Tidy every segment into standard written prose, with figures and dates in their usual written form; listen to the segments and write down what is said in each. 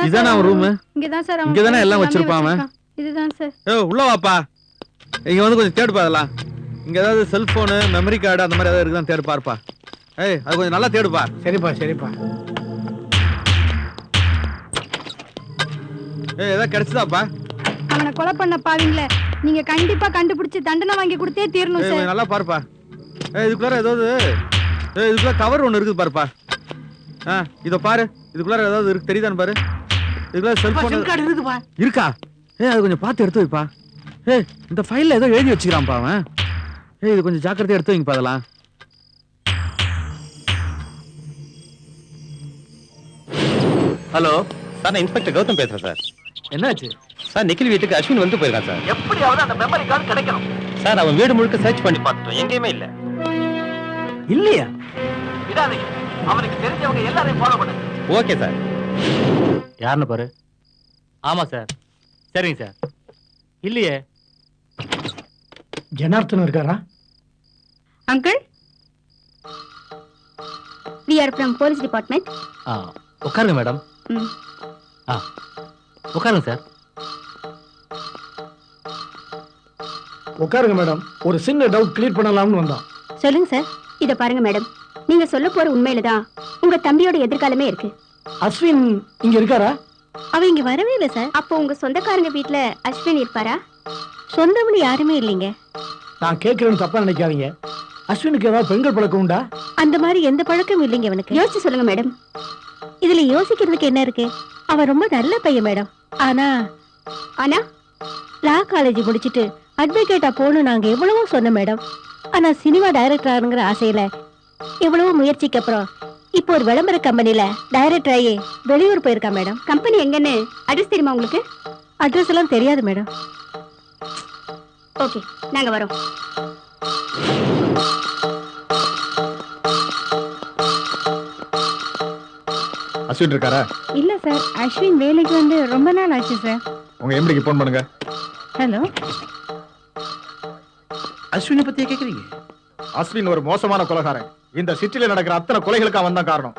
இதானே அவன் ரூம்? இங்கதான் சார் அவன் இங்கதானே எல்லாம் வச்சிருப்பான் அவன். இதுதான் சார். உள்ள வாப்பா. இங்க வந்து கொஞ்சம் தேடு பாதலாம். இங்க ஏதாவது செல்போன், மெமரி கார்டு அந்த மாதிரி ஏதாவது இருக்குதான் தேடு பாருப்பா. அது கொஞ்சம் நல்லா தேடுப்பா. சரிப்பா சரிப்பா. ஏதாவது கிடைச்சதாப்பா? அவனை கொலை பண்ண பாவீங்களே, நீங்க கண்டிப்பா கண்டுபிடிச்சு தண்டனை வாங்கி கொடுத்தே தீரணும் சார். நல்லா பாருப்பா. இதுக்குள்ளார ஏதாவது இதுக்குள்ள கவர் ஒண்ணு இருக்குது பாருப்பா. இத பாரு. இதுக்குள்ளார ஏதாவது இருக்கு தெரியுதான்னு பாரு. இதுக்குள்ள செல்போன் சிம் கார்டு இருக்குப்பா. இருக்கா? அது கொஞ்சம் பார்த்து எடுத்து வைப்பா. இந்த ஃபைல்ல ஏதோ எழுதி வச்சுக்கிறான்ப்பா அவன். இது கொஞ்சம் ஜாக்கிரதையா எடுத்து வைங்க பாதலாம். ஹலோ சார், நான் இன்ஸ்பெக்டர் கௌதம் பேசுறேன் சார். என்னாச்சு சார்? நிக்கில் வீட்டுக்கு அஸ்வின் வந்து போயிருக்கான் சார். எப்படியாவது அந்த மெமரி கார்டு கிடைக்கணும் சார். அவன் வீடு முழுக்க சர்ச் பண்ணி பார்த்துட்டோம், எங்கேயுமே இல்ல. இல்லையா? விடாதீங்க, அவனுக்கு தெரிஞ்சவங்க எல்லாரையும் ஃபாலோ பண்ணுங்க. Okay sir. யாருன்னு பாரு. ஆமா சார். சரிங்க சார். இல்லையே. ஜனார்த்தன் இருக்காரா? Uncle, we are from police department. உட்காருங்க மேடம். உட்காருங்க சார். உட்காருங்க மேடம். ஒரு சின்ன டவுட் கிளியர் பண்ணலாம்னு வந்தோம். சொல்லுங்க சார். இத பாருங்க மேடம், நீங்க சொல்ல போற உண்மையில தான் உங்க தம்பியோட எதிர்காலமே இருக்கு. அஸ்வின் இங்க இருக்காரா? அவ இங்க வரவே இல்ல சார். அப்போ உங்க சொந்தக்காரங்க வீட்ல அஸ்வின் இருப்பாரா? சொந்தம்னு யாருமே இல்லைங்க. நான் கேட்கிறேன்னு தப்பா நினைக்காதீங்க. அஸ்வினுக்கு ஏதாவது பெண்கள் பழக்கம் உண்டா? அந்த மாதிரி எந்த பழக்கமும் இல்லைங்க அவனுக்கு. யோசிச்சு சொல்லுங்க மேடம். இதுல யோசிக்கிறதுக்கு என்ன இருக்கு? அவன் ரொம்ப நல்ல பையன் மேடம். ஆனா ஆனா லா காலேஜ் முடிச்சிட்டு அட்வொகேட்டா போகணும் நாங்க எவ்வளவோ சொன்னோம் மேடம். ஆனா சினிமா டைரக்டர் ஆகுங்கிற ஆசையில எவ்வளவோ முயற்சிக்கு அப்புறம் இப்போ ஒரு விளம்பர கம்பெனில டைரக்டர் ஆகி வெளியூர் போயிருக்கா மேடம். கம்பெனி எங்கன்னு அட்ரஸ் தெரியுமா உங்களுக்கு? அட்ரஸ் எல்லாம் தெரியாது மேடம். ஓகே, நாங்க வரோம். அஸ்வின் இருக்காரா? இல்ல சார், அஸ்வின் வேலைக்கு வந்து ரொம்ப நாள் ஆச்சு சார். உங்க எம்டிக்கு போன் பண்ணுங்க. ஹலோ, அஸ்வினை பத்தியே கேக்குறீங்க? அஸ்வின் ஒரு மோசமான கொலைகாரன். இந்த சிட்டில நடக்கிற அத்தனை கொலைகளுக்கு அவன் தான் காரணம்.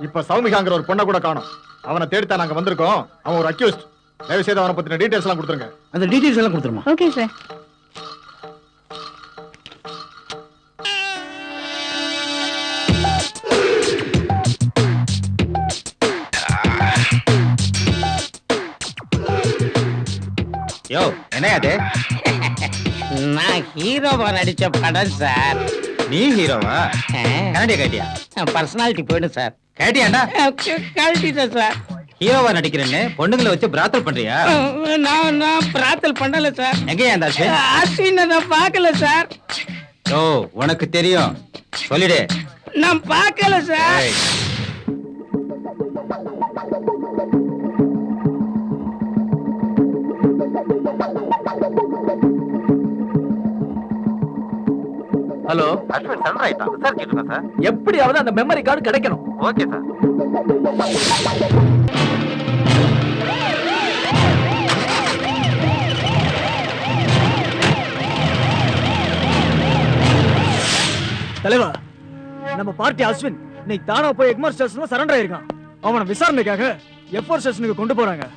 இப்ப சௌமிகாங்கிற ஒரு பொண்ணை கூட காணோம். அவனை தேடித்தான் நாங்க வந்திருக்கோம். அவன் ஒரு அக்யூஸ்ட். தயவு செய்து அவனை பத்தின டீடைல்ஸ் எல்லாம் கொடுத்துருங்க. அந்த டீடைல்ஸ் எல்லாம் கொடுத்துருமா? Okay sir. யோ, என்ன அது? நான் ஹீரோவா நடிச்ச படம் சார். நீ ஹீரோவா? கரண்டியா கேட்டியா? பர்சனாலிட்டி போயிடும் சார். கேட்டியாண்டா? கழட்டிட்டேன் சார். ஹீரோவா நடிக்கிறேன்னு பொண்ணுங்களை வச்சு பிராத்தல் பண்றியா? நான் பிரார்த்தல் பண்ணல சார். எங்கயா அந்த அஸ்வின்? அஸ்வினை நான் பார்க்கல சார். ஓ, உனக்கு தெரியும், சொல்லிடு. நான் பார்க்கல சார். ஏய். ஹலோ, அஸ்வின் சண்டை ஆயிட்டான். விசாரிச்சுட்டு இருக்கேன் சார். எப்படியாவது அந்த மெமரி கார்டு கிடைக்கணும். Okay sir. தலைவா, நம்ம பார்ட்டி அஸ்வின் இன்னைக்கு தானா போய் எக்மோர் ஸ்டேஷன்ல சரண்டர் ஆயிருக்கான். அவனை விசாரணைக்காக எஃப்ஓர் ஸ்டேஷனுக்கு கொண்டு போறாங்க.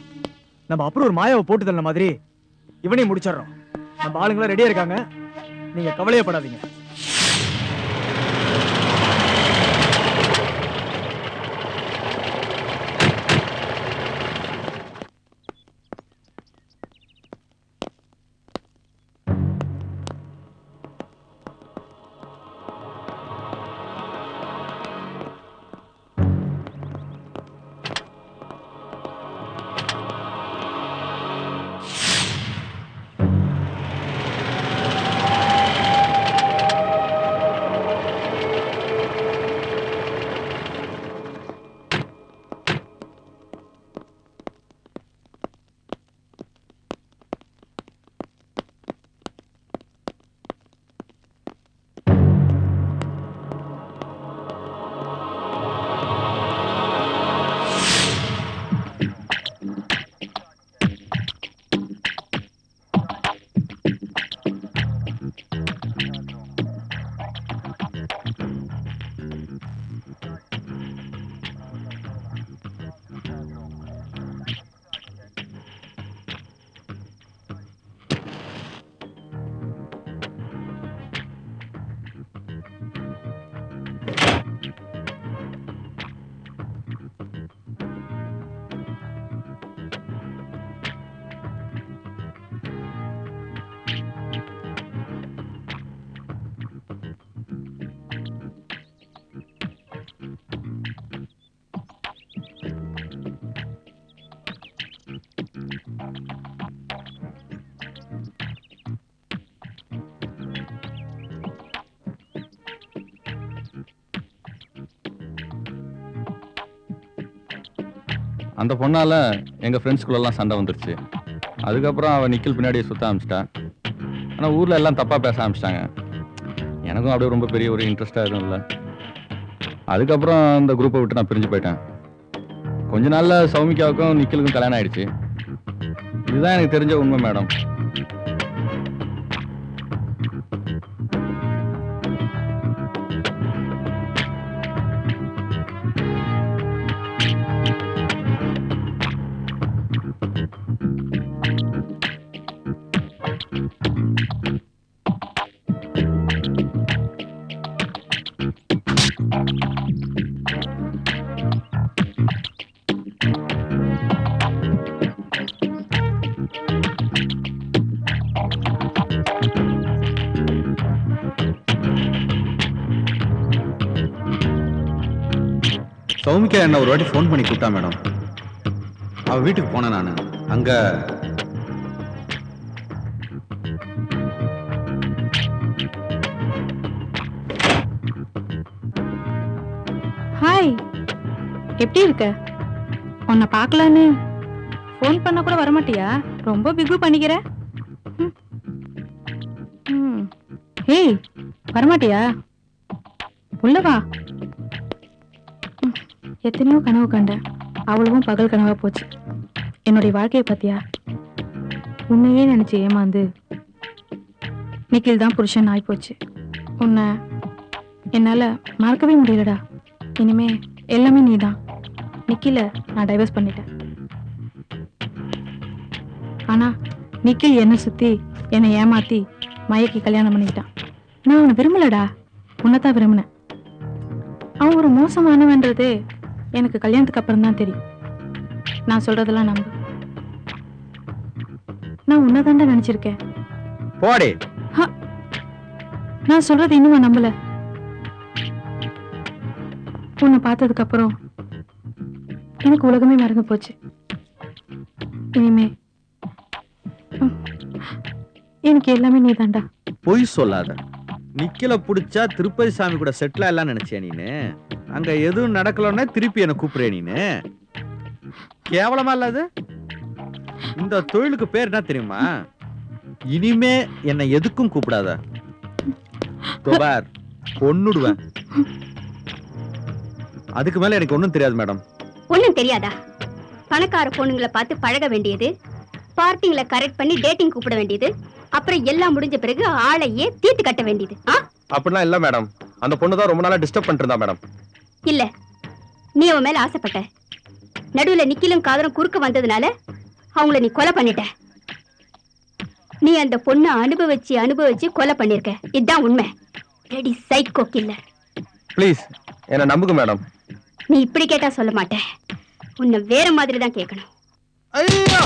நம்ம அப்புறம் ஒரு மாயாவை போட்டு தள்ள மாதிரி இவனையும் முடிச்சிடறோம். நம்ம ஆளுங்களாம் ரெடியா இருக்காங்க, நீங்க கவலையப்படாதீங்க. அந்த பொண்ணால எங்க ஃப்ரெண்ட்ஸ்குள்ளெல்லாம் சண்டை வந்துருச்சு. அதுக்கப்புறம் அவ நிக்கில் பின்னாடியே சுத்த ஆரம்பிச்சிட்டா. ஆனா ஊர்ல எல்லாம் தப்பா பேச ஆரம்பிச்சிட்டாங்க. எனக்கும் அப்படியே ரொம்ப பெரிய ஒரு இன்ட்ரெஸ்டா எதுவும் இல்லை. அதுக்கப்புறம் அந்த குரூப்பை விட்டு நான் பிரிஞ்சு போயிட்டேன். கொஞ்ச நாள்ல சௌமிகாவுக்கும் நிக்கிலுக்கும் கல்யாணம் ஆயிடுச்சு. இதுதான் எனக்கு தெரிஞ்ச உண்மை மேடம். சௌமிகா என்ன ஒரு வாட்டி ஃபோன் பண்ணி கூப்பிட்டா மேடம். அவ வீட்டுக்கு போனேன் நான். அங்க ஹாய், எப்படி இருக்க? உன்னை பார்க்கலான்னு ஃபோன் பண்ண கூட வரமாட்டியா? ரொம்ப பிகு பண்ணிக்கிற. ம். ம். ஏய், வரமாட்டியா? உள்ள வா. எத்தனையோ கனவு கண்டேன், அவ்வளவும் பகல் கனவா போச்சு. என்னுடைய வாழ்க்கையை பத்தியா? உன்னையே நினைச்சு ஏமாந்து நிக்கில் தான் புருஷன் ஆயிப்போச்சு. உன்னை என்னால மறக்கவே முடியலடா. இனிமே எல்லாமே நீதான். நிக்கில நான் டைவர்ஸ் பண்ணிட்டேன். ஆனா நிக்கில் என்னை சுத்தி என்னை ஏமாத்தி மயக்கி கல்யாணம் பண்ணிக்கிட்டான். நான் அவனை விரும்பலடா, உன்னைத்தான் விரும்பினேன். அவன் ஒரு மோசமானவன்றதே எனக்கு கல்யாணத்துக்கு அப்புறம் தான் தெரியும். நான் சொல்றதெல்லாம் நம்பு. நான் உன்னதாண்டா நினைச்சிருக்கேன். போடி. நான் சொல்றது இன்னுமா நம்பல? உன்னை பார்த்ததுக்கு அப்புறம் எனக்கு உலகமே மறந்து போச்சு. இனிமே எனக்கு எல்லாமே நீ தாண்டா. பொய் சொல்லாத. நிக்கல புடிச்சா திருப்பதி சாமி கூட செட்டில் எல்லாம் நினைச்சியா நீனு? அங்க எதுவும் நடக்கலன்னா திருப்பி என்ன கூப்பிடுற நீனு? கேவலமா இல்லாது? இந்த தொழிலுக்கு பேர் என்ன தெரியுமா? இனிமே என்னை எதுக்கும் கூப்பிடாத. பொண்ணுடுவேன். அதுக்கு மேல எனக்கு ஒண்ணும் தெரியாது மேடம். ஒண்ணும் தெரியாதா? பணக்கார பொண்ணுங்களை பார்த்து பழக வேண்டியது, பார்ட்டிங்களை கரெக்ட் பண்ணி டேட்டிங் கூப்பிட வேண்டியது, அப்புறம் எல்லாம் முடிஞ்ச பிறகு ஆளையே தீர்த்து கட்ட வேண்டியது. அப்படிலாம் இல்ல மேடம். அந்த பொண்ணு தான் ரொம்ப நாளா டிஸ்டர்ப் பண்ணிட்டு இருந்தா மேடம். இல்ல, நீ அவன் மேல ஆசைப்பட்ட. நடுவுல நிக்கிலும் காதலும் குறுக்க வந்ததுனால அவங்கள நீ கொலை பண்ணிட்ட. நீ அந்த பொண்ணை அனுபவிச்சு கொலை பண்ணிருக்க. இதுதான் உண்மை. Ready psycho killer. ப்ளீஸ் என்ன நம்புங்க மேடம். நீ இப்படி கேட்டா சொல்ல மாட்டேன். உன்னை வேற மாதிரி தான் கேட்கணும். ஐயா!